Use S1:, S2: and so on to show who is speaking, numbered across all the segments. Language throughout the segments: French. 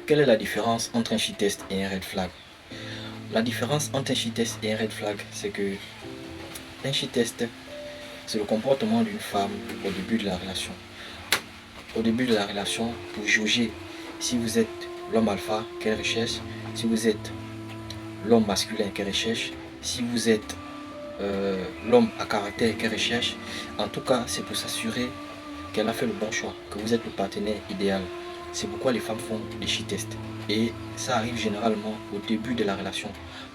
S1: Quelle est la différence entre un shit-test et un red flag? La différence entre un shit-test et un red flag, c'est que un shit-test, c'est le comportement d'une femme au début de la relation. Au début de la relation, pour juger si vous êtes l'homme alpha qu'elle recherche, si vous êtes l'homme masculin qu'elle recherche, si vous êtes l'homme à caractère qu'elle recherche. En tout cas, c'est pour s'assurer qu'elle a fait le bon choix, que vous êtes le partenaire idéal. C'est pourquoi les femmes font des shit-tests. Et ça arrive généralement au début de la relation.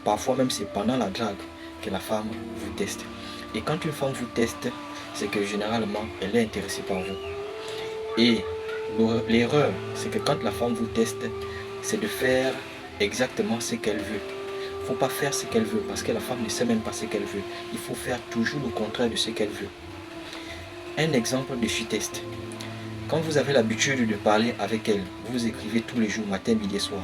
S1: Parfois même c'est pendant la drague que la femme vous teste. Et quand une femme vous teste, c'est que généralement elle est intéressée par vous. Et l'erreur, c'est que quand la femme vous teste, c'est de faire exactement ce qu'elle veut. Il ne faut pas faire ce qu'elle veut parce que la femme ne sait même pas ce qu'elle veut. Il faut faire toujours le contraire de ce qu'elle veut. Un exemple de shit-test. Quand vous avez l'habitude de parler avec elle, vous écrivez tous les jours, matin, midi et soir.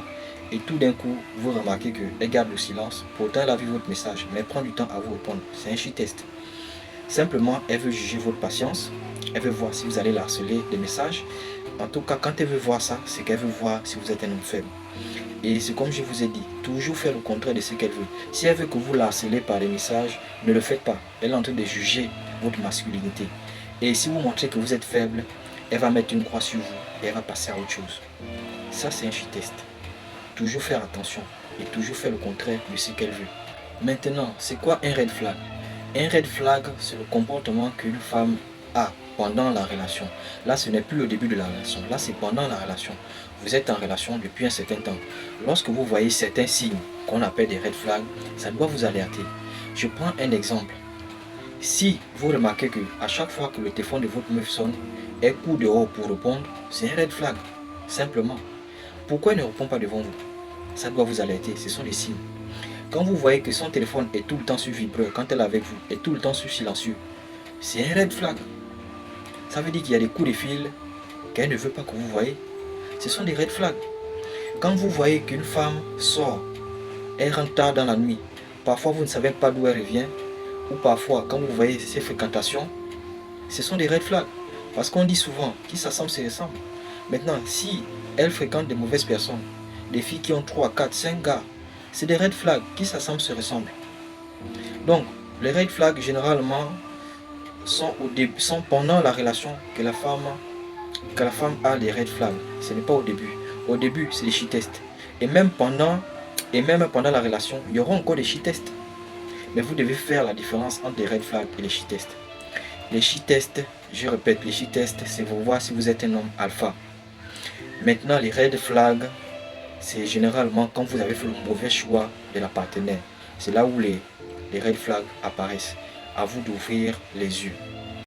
S1: Et tout d'un coup, vous remarquez qu'elle garde le silence. Pourtant, elle a vu votre message, mais elle prend du temps à vous répondre. C'est un shit-test. Simplement, elle veut juger votre patience. Elle veut voir si vous allez la harceler des messages. En tout cas, quand elle veut voir ça, c'est qu'elle veut voir si vous êtes un homme faible. Et c'est comme je vous ai dit, toujours faire le contraire de ce qu'elle veut. Si elle veut que vous la harcelez par les messages, ne le faites pas. Elle est en train de juger votre masculinité. Et si vous montrez que vous êtes faible, elle va mettre une croix sur vous et elle va passer à autre chose. Ça, c'est un shit-test. Toujours faire attention et toujours faire le contraire de ce qu'elle veut. Maintenant, c'est quoi un red flag? Un red flag, c'est le comportement qu'une femme a pendant la relation. Là, ce n'est plus au début de la relation. Là, c'est pendant la relation. Vous êtes en relation depuis un certain temps. Lorsque vous voyez certains signes qu'on appelle des red flags, ça doit vous alerter. Je prends un exemple. Si vous remarquez que à chaque fois que le téléphone de votre meuf sonne, elle court dehors pour répondre, c'est un red flag. Simplement. Pourquoi elle ne répond pas devant vous? Ça doit vous alerter. Ce sont des signes. Quand vous voyez que son téléphone est tout le temps sur vibreur, quand elle est avec vous, est tout le temps sur silencieux, c'est un red flag. Ça veut dire qu'il y a des coups de fil qu'elle ne veut pas que vous voyez. Ce sont des red flags. Quand vous voyez qu'une femme sort, elle rentre tard dans la nuit, parfois vous ne savez pas d'où elle revient, ou parfois quand vous voyez ses fréquentations, ce sont des red flags. Parce qu'on dit souvent, qui s'assemble se ressemble. Maintenant, si elle fréquente des mauvaises personnes, des filles qui ont 3, 4, 5 gars, c'est des red flags, qui s'assemblent se ressemblent. Donc, les red flags généralement sont pendant la relation que la femme a les red flags. Ce n'est pas au début. Au début, c'est les shit-tests. Et même pendant la relation, il y aura encore des shit-tests. Mais vous devez faire la différence entre les red flags et les shit-tests. Les shit-tests, je répète, les shit-tests, c'est pour voir si vous êtes un homme alpha. Maintenant, les red flags, c'est généralement quand vous avez fait le mauvais choix de la partenaire. C'est là où les red flags apparaissent. À vous d'ouvrir les yeux.